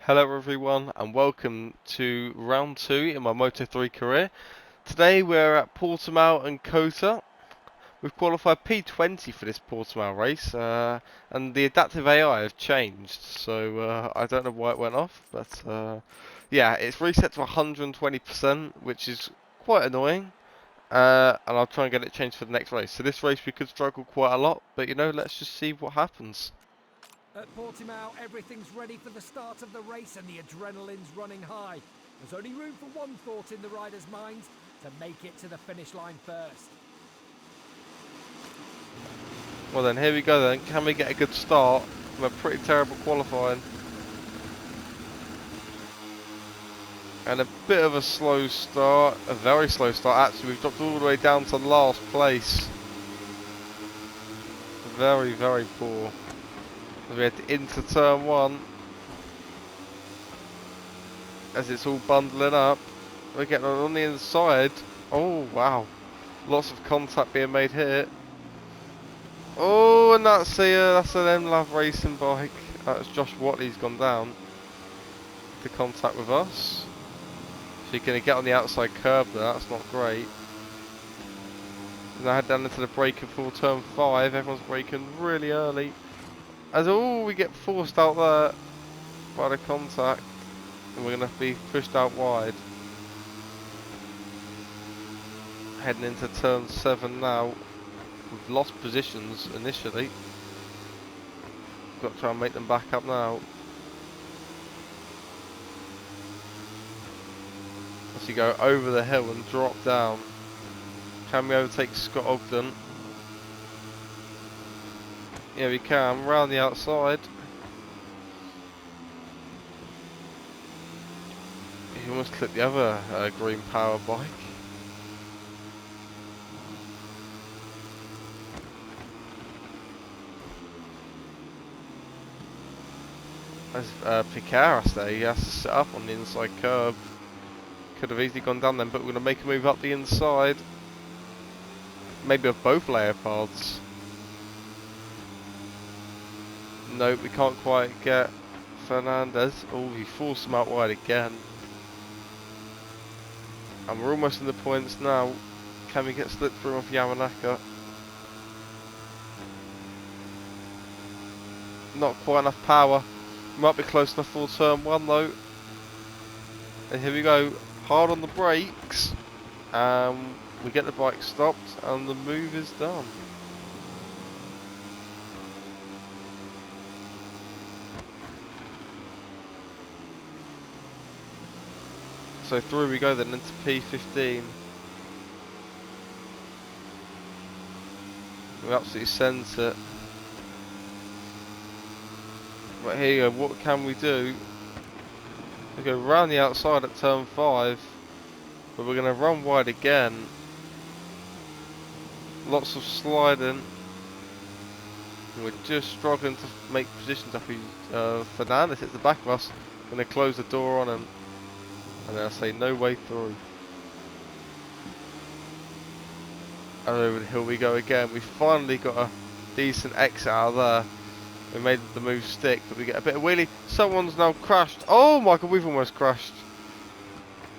Hello everyone and welcome to round 2 in my Moto3 career. Today we're at Portimao and COTA. We've qualified P20 for this Portimao race and the adaptive AI have changed, so I don't know why it went off, but yeah, it's reset to 120%, which is quite annoying, and I'll try and get it changed for the next race. So this race we could struggle quite a lot, but you know, let's just see what happens. At Portimao, everything's ready for the start of the race and the adrenaline's running high. There's only room for one thought in the riders' minds: to make it to the finish line first. Well then, here we go then. Can we get a good start from a pretty terrible qualifying? And a bit of a slow start, a very slow start actually. We've dropped all the way down to last place. Very, very poor. We had to into turn 1. As it's all bundling up. We're getting on the inside. Oh wow. Lots of contact being made here. Oh, and that's an M-Love racing bike. That's Josh Watley's gone down to contact with us. So you're going to get on the outside curb there, that's not great. Now head down into the braking full turn 5, everyone's braking really early. As we get forced out there by the contact, and we're going to be pushed out wide. Heading into turn 7 now. We've lost positions initially. Got to try and make them back up now. As you go over the hill and drop down. Can we overtake Scott Ogden? Yeah, we can. Round the outside. He almost clipped the other green power bike. As Picaras there, he has to sit up on the inside curb. Could have easily gone down then, but we're going to make a move up the inside. Maybe of both Leopards. Nope, we can't quite get Fernandez. Oh, he forced him out wide again. And we're almost in the points now. Can we get slipped through off Yamanaka? Not quite enough power. Might be close enough for turn 1 though. And here we go. Hard on the brakes. We get the bike stopped and the move is done. So through we go then into P15. We absolutely sent it. But here you go, what can we do? We go round the outside at turn 5, but we're going to run wide again. Lots of sliding. And we're just struggling to make positions up. Fernandez hits the back of us. Going to close the door on him. And then I say no way through. And over the hill we go again. We finally got a decent exit out of there. We made the move stick, but we get a bit of wheelie. Someone's now crashed. Oh my god, we've almost crashed.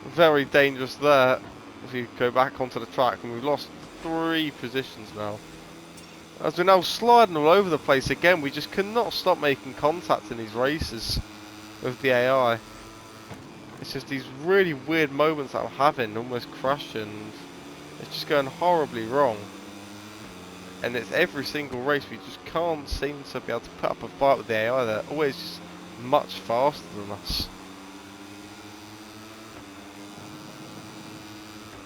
Very dangerous there. If you go back onto the track, and we've lost 3 positions now. As we're now sliding all over the place again, we just cannot stop making contact in these races with the AI. It's just these really weird moments that I'm having, almost crashing. It's just going horribly wrong. And it's every single race we just can't seem to be able to put up a fight with the AI. They're always just much faster than us.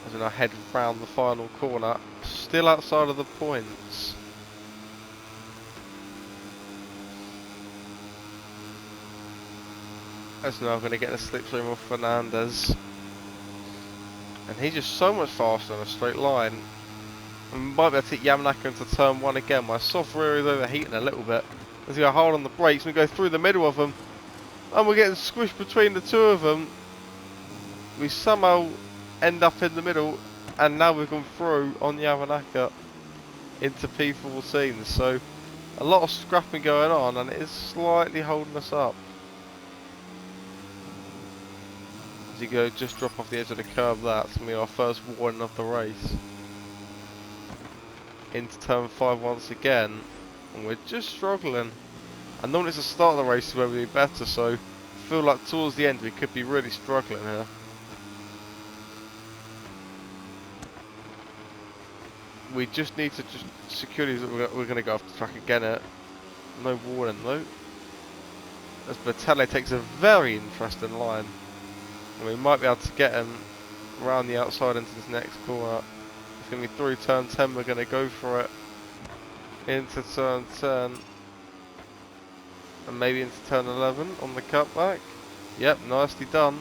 As we now head round the final corner, still outside of the points. As now I'm going to get a slipstream of Fernandez. And he's just so much faster on a straight line. We might be able to take Yamanaka into turn 1 again. My soft rear is overheating a little bit. As we go hard on the brakes, we go through the middle of them. And we're getting squished between the 2 of them. We somehow end up in the middle. And now we've gone through on Yamanaka into P14. So a lot of scrapping going on, and it is slightly holding us up. As you go, just drop off the edge of the curb there. That's going to be our first warning of the race. Into turn 5 once again. And we're just struggling. I know it's the start of the race where we'll be better, so I feel like towards the end we could be really struggling here. We just need to just secure these. We're going to go off the track again. No warning though. As Bertelli takes a very interesting line. And we might be able to get him around the outside into this next corner. It's going to be through turn 10. We're going to go for it. Into turn 10. And maybe into turn 11 on the cutback. Yep, nicely done.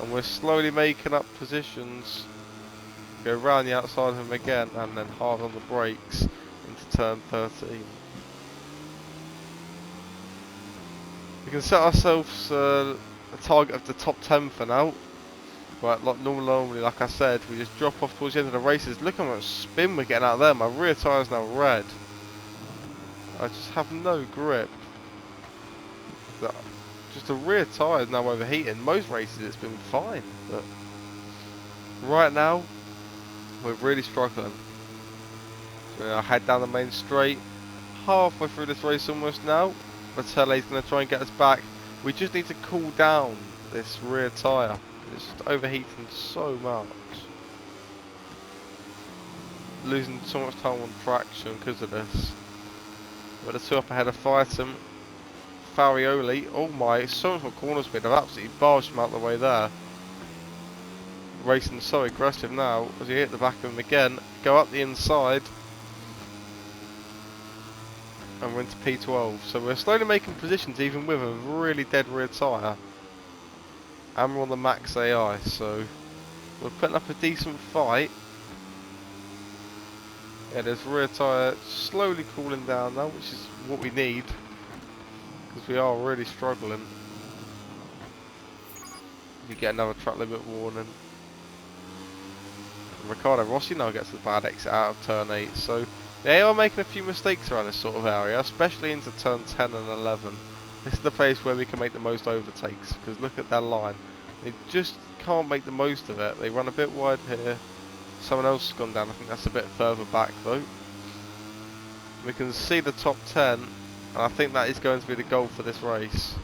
And we're slowly making up positions. Go round the outside of him again and then hard on the brakes into turn 13. We can set ourselves a target of the top 10 for now. But like normally, like I said, we just drop off towards the end of the races. Look how much spin we're getting out there. My rear tyre is now red. I just have no grip. Just the rear tyre is now overheating. Most races it's been fine, but right now we're really struggling. So I head down the main straight. Halfway through this race almost now. Bertelli's going to try and get us back. We just need to cool down this rear tyre. It's just overheating so much. Losing so much time on traction because of this. But the two up ahead are fighting. Farioli, oh my, so much more corner speed. I've absolutely barged him out the way there. Racing so aggressive now as you hit the back of him again. Go up the inside. And we're into P12. So we're slowly making positions even with a really dead rear tyre. And we're on the max AI, so we're putting up a decent fight. Yeah, this rear tyre slowly cooling down now, which is what we need. Because we are really struggling. You get another track limit warning. And Riccardo Rossi now gets the bad exit out of turn 8, so they are making a few mistakes around this sort of area, especially into turn 10 and 11. This is the place where we can make the most overtakes, because look at their line. They just can't make the most of it. They run a bit wide here. Someone else has gone down. I think that's a bit further back though. We can see the top 10, and I think that is going to be the goal for this race.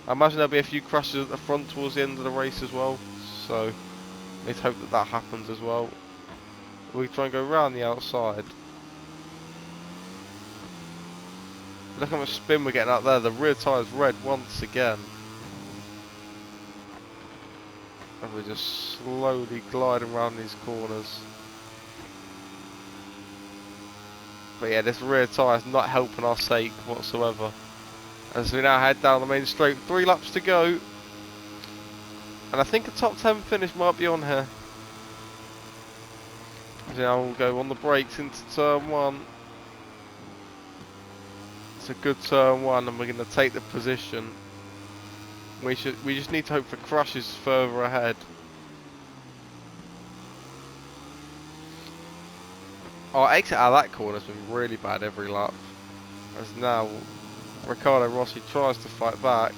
I imagine there'll be a few crashes at the front towards the end of the race as well, so let's hope that that happens as well. We try and go around the outside. Look how much spin we're getting out there. The rear tyre's red once again. And we're just slowly gliding around these corners. But yeah, this rear tyre is not helping our sake whatsoever. As we now head down the main straight, 3 laps to go. And I think a top 10 finish might be on here. So now we'll go on the brakes into turn 1. It's a good turn 1 and we're going to take the position. We just need to hope for crashes further ahead. Our exit out of that corner has been really bad every lap. As now Riccardo Rossi tries to fight back.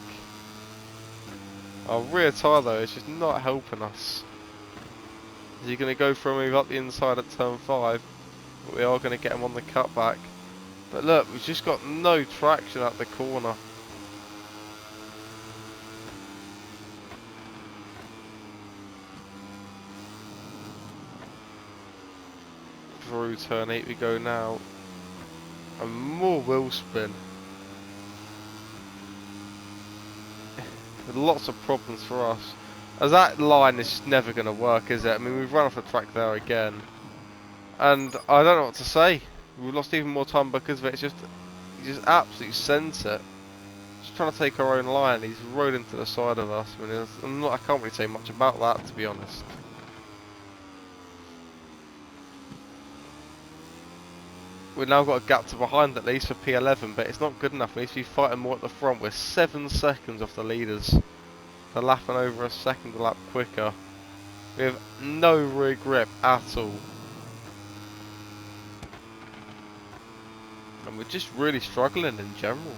Our rear tyre though is just not helping us. Is he going to go for a move up the inside at turn 5? But we are going to get him on the cutback. But look, we've just got no traction at the corner. Through turn 8 we go now. And more wheel spin. With lots of problems for us. As that line is just never going to work, is it? I mean, we've run off the track there again. And I don't know what to say. We've lost even more time because of it. It's just, he just absolutely sent it. Just trying to take our own line. He's rode into the side of us. I mean, I can't really say much about that, to be honest. We've now got a gap to behind at least for P11, but it's not good enough. We need to be fighting more at the front. We're 7 seconds off the leaders. They're lapping over a second lap quicker. We have no rear grip at all. And we're just really struggling in general.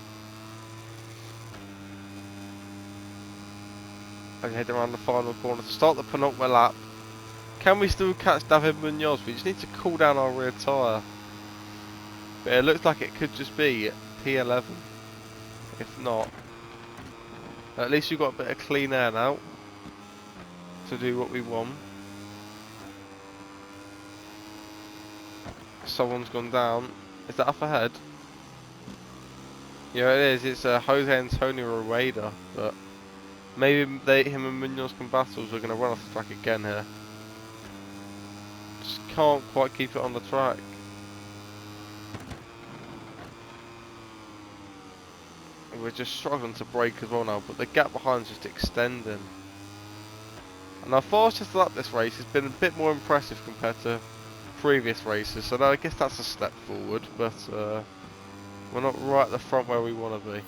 And head around the final corner to start the penultimate lap. Can we still catch David Munoz? We just need to cool down our rear tyre. But it looks like it could just be P11. If not, at least you've got a bit of clean air now to do what we want. Someone's gone down. Is that up ahead? Yeah, it is. It's Jose Antonio Rueda, but maybe him and Munoz can battle. So we're going to run off the track again here. Just can't quite keep it on the track. We're just struggling to brake as well now, but the gap behind is just extending. And our fastest lap this race has been a bit more impressive compared to previous races, so I guess that's a step forward, but we're not right at the front where we want to be.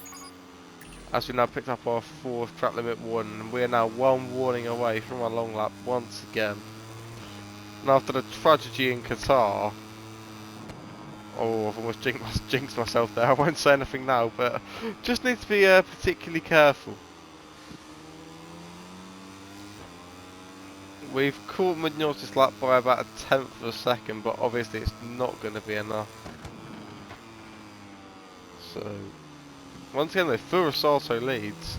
As we now picked up our 4th track limit warning, and we are now 1 warning away from our long lap once again. And after the tragedy in Qatar, oh, I've almost jinxed myself there. I won't say anything now, but just need to be particularly careful. We've caught Munoz this lap by about a 1/10 of a second, but obviously it's not going to be enough. So, once again though, Furasato leads.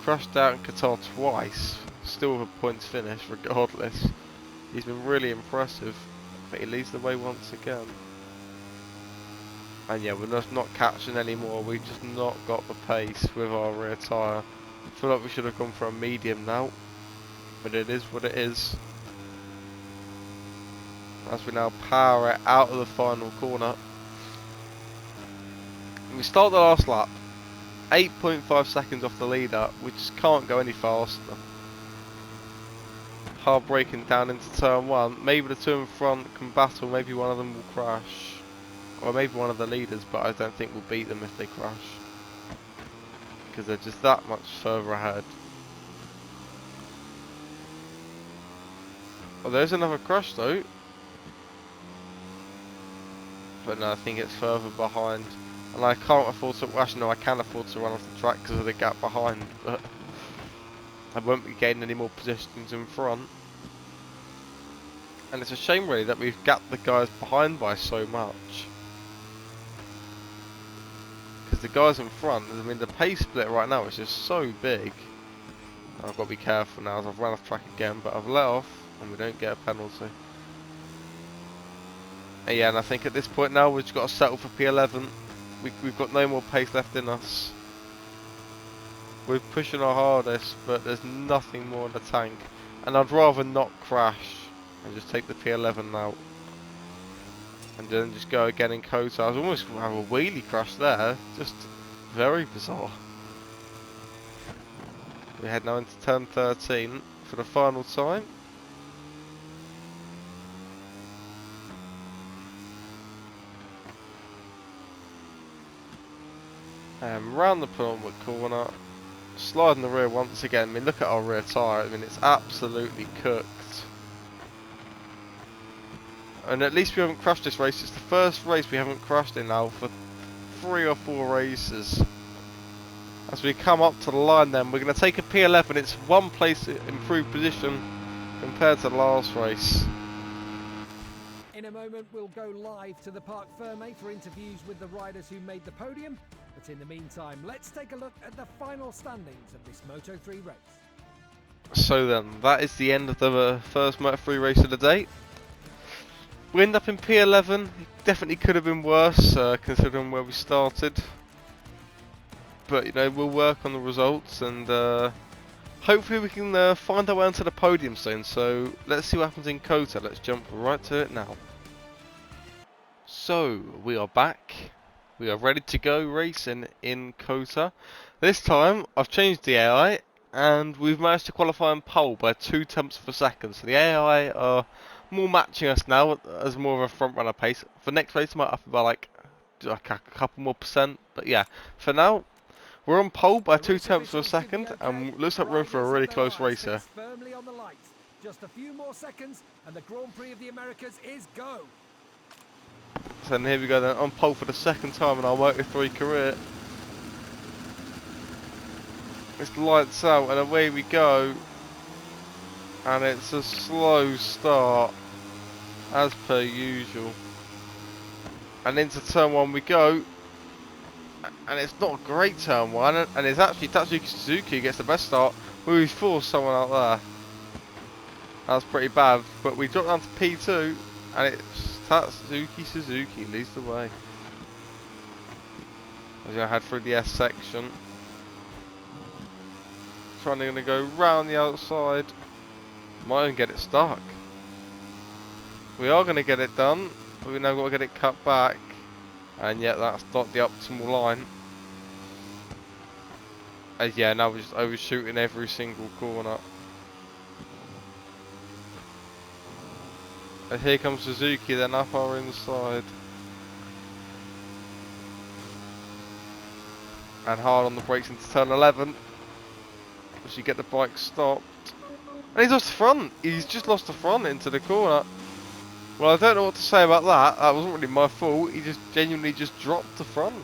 Crashed out in Qatar twice, still with a points finish regardless. He's been really impressive, but he leads the way once again. And yeah, we're just not catching anymore. We've just not got the pace with our rear tyre. I feel like we should have gone for a medium now, but it is what it is. As we now power it out of the final corner. We start the last lap, 8.5 seconds off the leader. We just can't go any faster. Hard braking down into turn 1. Maybe the two in front can battle. Maybe one of them will crash. Or maybe one of the leaders, but I don't think we'll beat them if they crash. Because they're just that much further ahead. Oh, there's another crash though. But no, I think it's further behind. And I can't afford to, well, actually no, I can afford to run off the track because of the gap behind. But I won't be gaining any more positions in front. And it's a shame really that we've gapped the guys behind by so much. Because the guys in front, I mean the pace split right now is just so big. I've got to be careful now as I've run off track again, but I've let off and we don't get a penalty. And yeah, and I think at this point now we've just got to settle for P11. We've got no more pace left in us. We're pushing our hardest, but there's nothing more in the tank. And I'd rather not crash and just take the P11 out. And then just go again in COTA. I was almost going to have a wheelie crash there. Just very bizarre. We head now into turn 13 for the final time. Round the penultimate corner. Sliding the rear once again. I mean, look at our rear tyre. I mean, it's absolutely cooked. And at least we haven't crashed this race. It's the first race we haven't crashed in now for 3 or 4 races. As we come up to the line then, we're going to take a P11. It's 1 place improved position compared to the last race. In a moment, we'll go live to the Parc Ferme for interviews with the riders who made the podium. But in the meantime, let's take a look at the final standings of this Moto3 race. So then, that is the end of the first Moto3 race of the day. We end up in P11. It definitely could have been worse, considering where we started. But, you know, we'll work on the results and hopefully we can find our way onto the podium soon. So, let's see what happens in COTA. Let's jump right to it now. So, we are back. We are ready to go racing in COTA. This time, I've changed the AI and we've managed to qualify on pole by 0.2 of a second. So the AI are more matching us now as more of a front runner pace. For next race, I might up by like a couple more percent. But yeah, for now, we're on pole by 0.2 of a second and looks like we're in for a really close race here. Firmly on the lights. Just a few more seconds and the Grand Prix of the Americas is go. So then here we go then, on pole for the second time in our Moto3 career. It's lights out and away we go. And it's a slow start, as per usual. And into turn 1 we go. And it's not a great turn 1. And it's actually Tatsuki Suzuki who gets the best start. We forced someone out there. That's pretty bad. But we drop down to P2. And it's Tatsuki Suzuki leads the way. As I head through the S section. Trying to go round the outside. Might even get it stuck. We are going to get it done, but we now got to get it cut back. And yet that's not the optimal line. As yeah, now we're just overshooting every single corner. And here comes Suzuki then up our inside. And hard on the brakes into turn 11. As you get the bike stopped. And he's lost the front. He's just lost the front into the corner. Well, I don't know what to say about that. That wasn't really my fault. He just genuinely just dropped the front.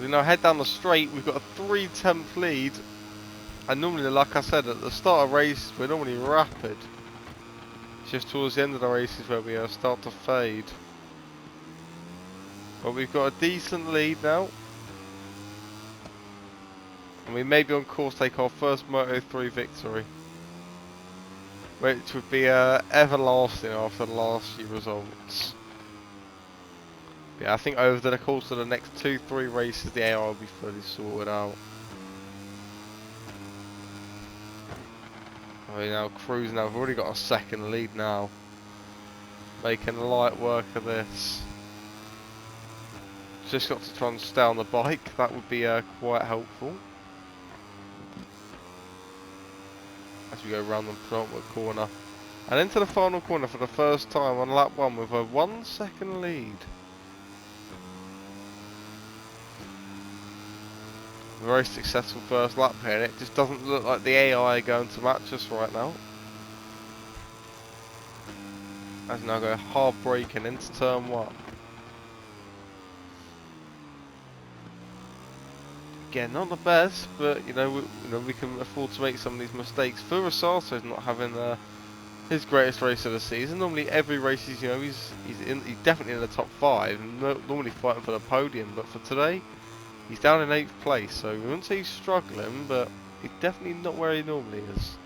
We now head down the straight. We've got a 3/10 lead. And normally, like I said, at the start of races, we're normally rapid. It's just towards the end of the races where we start to fade. But we've got a decent lead now. And we may be on course to take our first Moto3 victory. Which would be everlasting after the last few results. Yeah, I think over the course of the next 2-3 races the AI will be fully sorted out. We're now cruising now, we've already got a second lead now. Making light work of this. Just got to try and stay on the bike, that would be quite helpful. As we go around the penultimate corner. And into the final corner for the first time on lap 1 with a 1 second lead. Very successful first lap here, and it just doesn't look like the AI are going to match us right now. As now go hard braking into turn 1. Again, not the best, but you know we can afford to make some of these mistakes. Furasato's not having his greatest race of the season. Normally, every race he's he's definitely in the top 5, and normally fighting for the podium. But for today, he's down in 8th place, so we wouldn't say he's struggling, but he's definitely not where he normally is.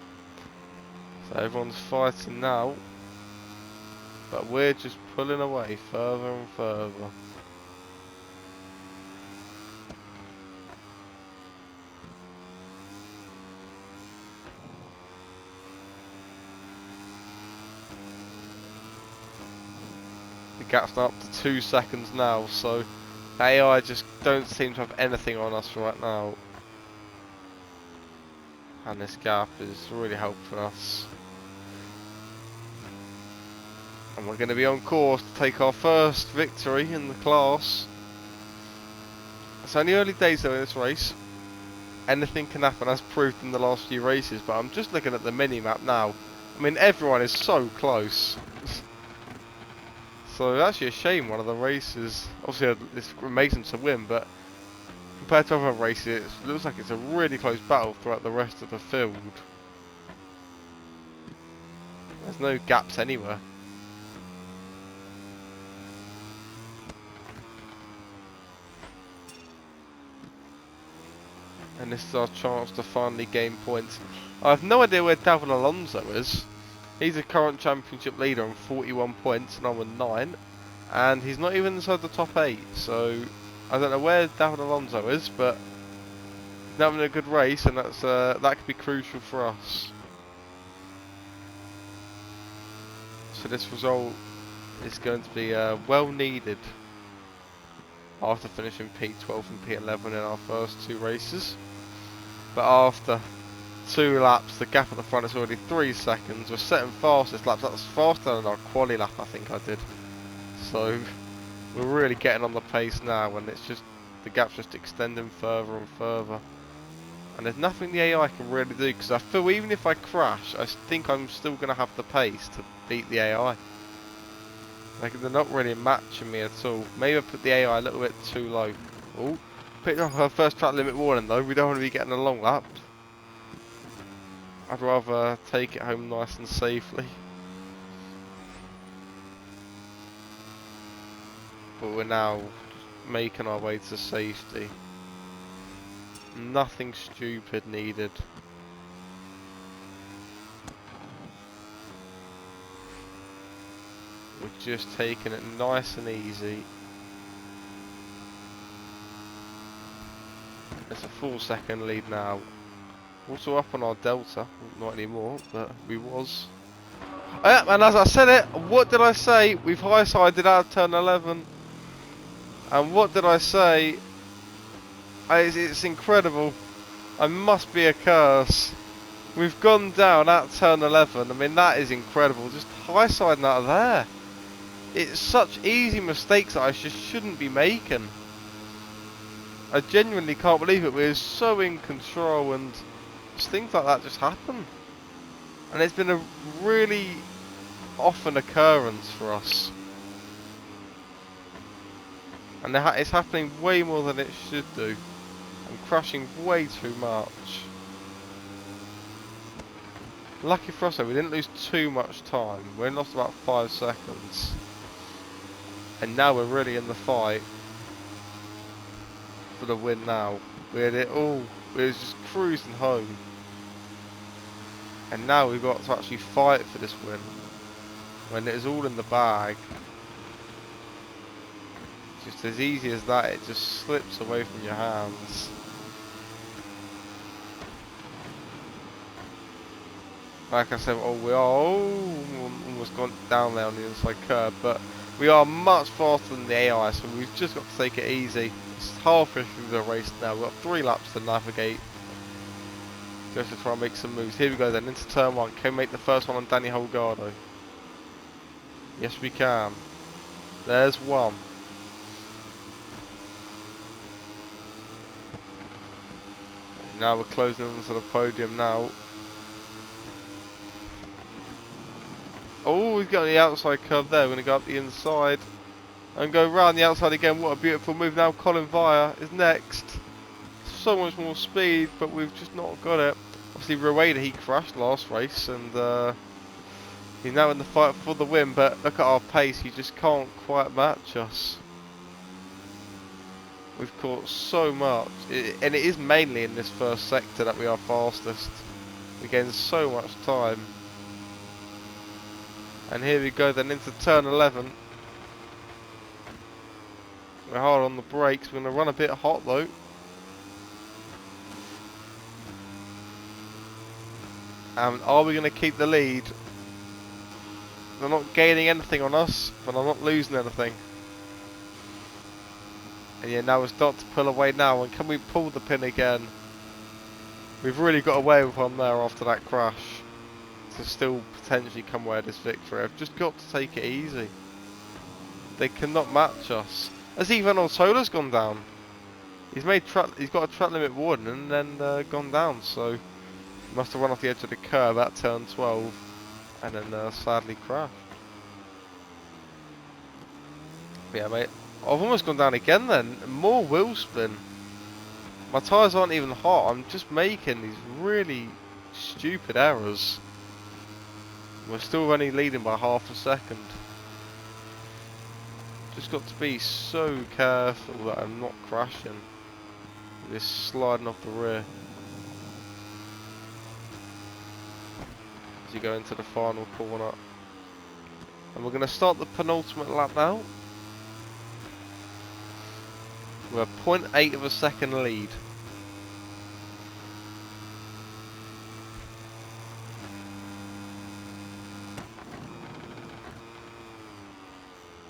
So everyone's fighting now, but we're just pulling away further and further. The gap's now up to 2 seconds now, so the AI just don't seem to have anything on us right now. And this gap is really helping us. And we're going to be on course to take our first victory in the class. It's only early days though in this race. Anything can happen as proved in the last few races, but I'm just looking at the mini-map now. I mean, everyone is so close. So it's actually a shame one of the races, obviously it's amazing to win, but compared to other races it looks like it's a really close battle throughout the rest of the field. There's no gaps anywhere. And this is our chance to finally gain points. I have no idea where David Alonso is. He's a current championship leader on 41 points and I'm on 9. And he's not even inside the top 8. So I don't know where David Alonso is, but he's having a good race, and that could be crucial for us. So this result is going to be well needed after finishing P12 and P11 in our first 2 races. But after 2 laps, the gap at the front is already 3 seconds. We're setting fastest laps. That's faster than our quali lap I think I did. So we're really getting on the pace now, and it's just the gap's just extending further and further. And there's nothing the AI can really do, because I feel even if I crash, I think I'm still going to have the pace to beat the AI. Like, they're not really matching me at all. Maybe I put the AI a little bit too low. Oh, picked up our first track limit warning though. We don't want to be getting a long lap. I'd rather take it home nice and safely. But we're now making our way to safety. Nothing stupid needed. We're just taking it nice and easy. It's a full second lead now. Also up on our delta, not anymore, but we was. Oh yeah, and as I said it, what did I say? We've high-sided out of turn 11. And what did I say? It's incredible. I must be a curse. We've gone down at turn 11. I mean, that is incredible. Just high-siding out of there. It's such easy mistakes that I just shouldn't be making. I genuinely can't believe it. We're so in control and just things like that just happen. And it's been a really often occurrence for us. And it's happening way more than it should do. I'm crashing way too much. Lucky for us though, we didn't lose too much time. We only lost about 5 seconds. And now we're really in the fight for the win now. We had it all. We were just cruising home. And now we've got to actually fight for this win. When it is all in the bag. Just as easy as that, it just slips away from your hands. Like I said, we are almost gone down there on the inside curve, but we are much faster than the AI, so we've just got to take it easy. It's halfway through the race now. We've got 3 laps to navigate. Just to try and make some moves. Here we go then, into turn 1. Can we make the first one on Danny Holgado? Yes, we can. There's one. Now we're closing onto the podium now. Oh, he's got on the outside curve there. We're going to go up the inside and go round the outside again. What a beautiful move. Now Colin Vire is next. So much more speed, but we've just not got it. Obviously, Rueda, he crashed last race and he's now in the fight for the win, but look at our pace. He just can't quite match us. We've caught so much, and it is mainly in this first sector that we are fastest. We gain so much time. And here we go then into turn 11. We're hard on the brakes. We're going to run a bit hot though. And are we going to keep the lead? They're not gaining anything on us, but I'm not losing anything. And yeah, now we're starting to pull away now. And can we pull the pin again? We've really got away with one there after that crash. To still potentially come away with this victory. I've just got to take it easy. They cannot match us. As even Ortola's gone down. He's got a track limit warning and then gone down. So he must have run off the edge of the curve at turn 12 and then sadly crashed. But yeah, mate. I've almost gone down again then. More wheel spin. My tyres aren't even hot. I'm just making these really stupid errors. We're still only leading by half a second. Just got to be so careful that I'm not crashing. This sliding off the rear. As you go into the final corner. And we're going to start the penultimate lap now. We're 0.8 of a second lead.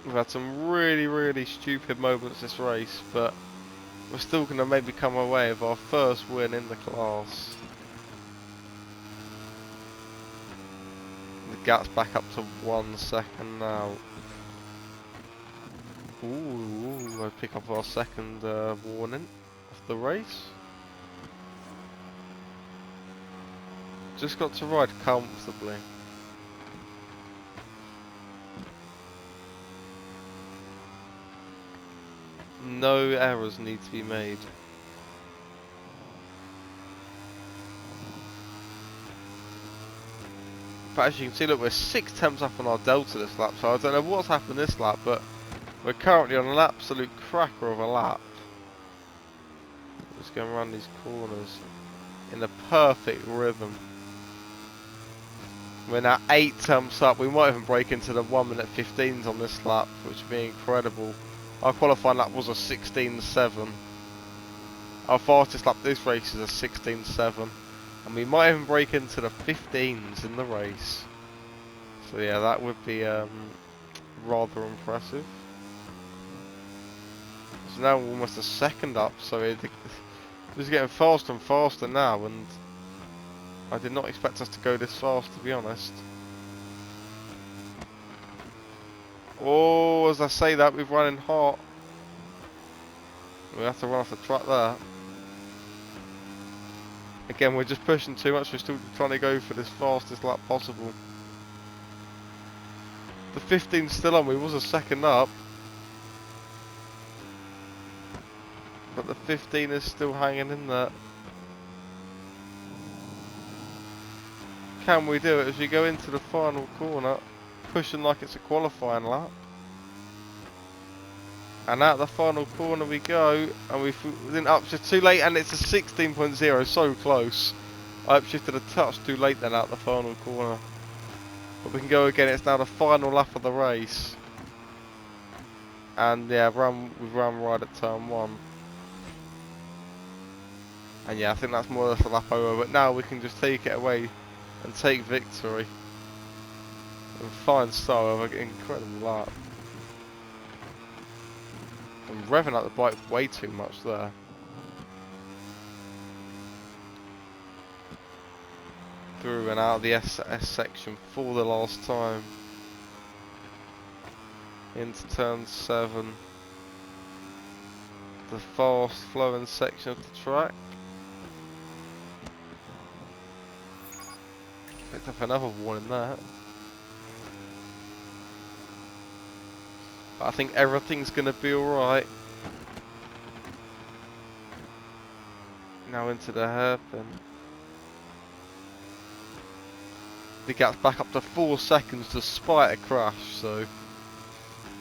We've had some really stupid moments this race, but we're still going to maybe come away with our first win in the class. The gap's back up to 1 second now. Ooh, I pick up our second warning of the race. Just got to ride comfortably. No errors need to be made. But as you can see, look, we're 6 tenths up on our delta this lap, so I don't know what's happened this lap, but we're currently on an absolute cracker of a lap. Just going around these corners in a perfect rhythm. We're now 8 tenths up. We might even break into the 1:15s on this lap, which would be incredible. Our qualifying lap was a 16.7. Our fastest lap this race is a 16.7. And we might even break into the 15s in the race. So yeah, that would be rather impressive. So now we're almost a second up, so it's getting faster and faster now, and I did not expect us to go this fast, to be honest. Oh, as I say that, we're running hot. We have to run off the track there. Again, we're just pushing too much. We're still trying to go for this fastest lap possible. The 15's still on. We was a second up, but the 15 is still hanging in there. Can we do it as we go into the final corner, pushing like it's a qualifying lap? And out the final corner we go, and we've been upshift too late, and it's a 16.0, so close. I upshifted a touch too late then out the final corner. But we can go again, it's now the final lap of the race. And yeah, we've run right at turn 1. And yeah, I think that's more or less a lap over, but now we can just take it away and take victory. And fine style of an incredible lap. I'm revving up the bike way too much there. Through and out of the SS section for the last time. Into turn 7. The fast flowing section of the track. Picked up another warning there. I think everything's going to be alright. Now into the hairpin. The gap's back up to 4 seconds despite a crash, so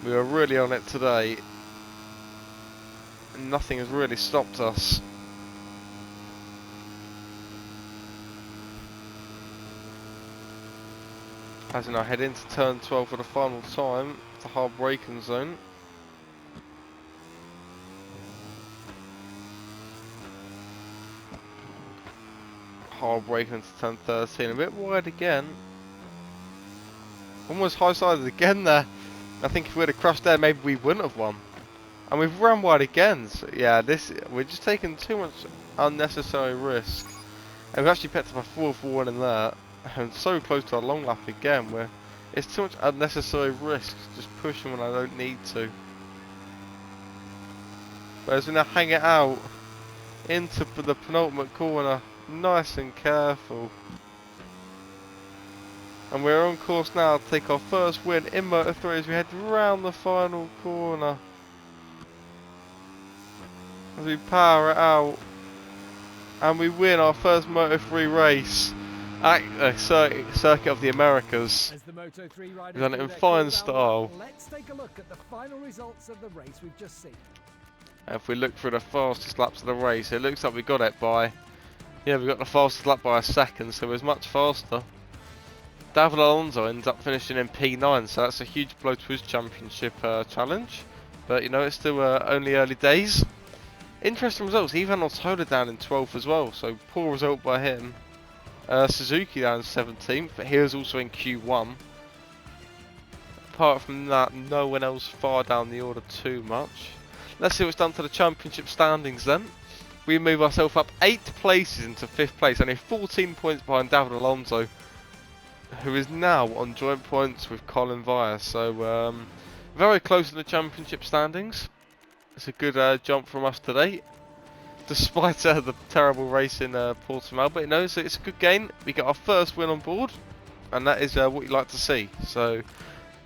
we were really on it today. Nothing has really stopped us. As we now head into turn 12 for the final time, the hard braking zone. Hard braking into turn 13, a bit wide again. Almost high sided again there. I think if we would have crashed there, maybe we wouldn't have won. And we've run wide again. So yeah, we're just taking too much unnecessary risk. And we've actually picked up a 4th warning there. And so close to our long lap again, where it's too much unnecessary risk, just pushing when I don't need to. Whereas we now hang it out into the penultimate corner, nice and careful. And we're on course now to take our first win in Moto3 as we head round the final corner. As we power it out, and we win our first Moto3 race. At the Circuit of the Americas. As the Moto3 riders We've done it do in their fine cooldown style. lap, let's take a look at the final results of the race we've just seen. If we look through the fastest laps of the race, it looks like we got it by, yeah, we got the fastest lap by a second, so it was much faster. David Alonso ends up finishing in P9, so that's a huge blow to his championship challenge. But you know, it's still only early days. Interesting results. Ivan Ortola down in 12th as well, so poor result by him. Suzuki down in 17th, but he was also in Q1. Apart from that, no one else far down the order too much. Let's see what's done to the championship standings then. We move ourselves up 8 places into 5th place, only 14 points behind David Alonso, who is now on joint points with Colin Vire. So very close in the championship standings. It's a good jump from us today, despite the terrible race in Portimao. But you know, so it's a good gain. We got our first win on board, and that is what you like to see. So,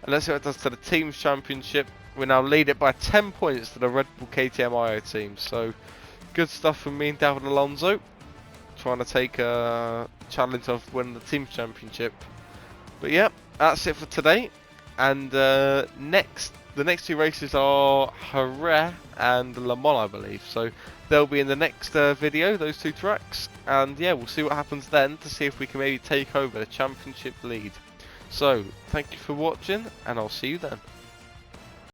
and let's see what it does to the team's championship. We now lead it by 10 points to the Red Bull KTM IO team. So good stuff from me and David Alonso, trying to take a challenge of winning the team championship. But yeah, that's it for today. And the next 2 races are Jerez and Le Mans, I believe. So they'll be in the next video, those 2 tracks. And yeah, we'll see what happens then to see if we can maybe take over the championship lead. So thank you for watching, and I'll see you then.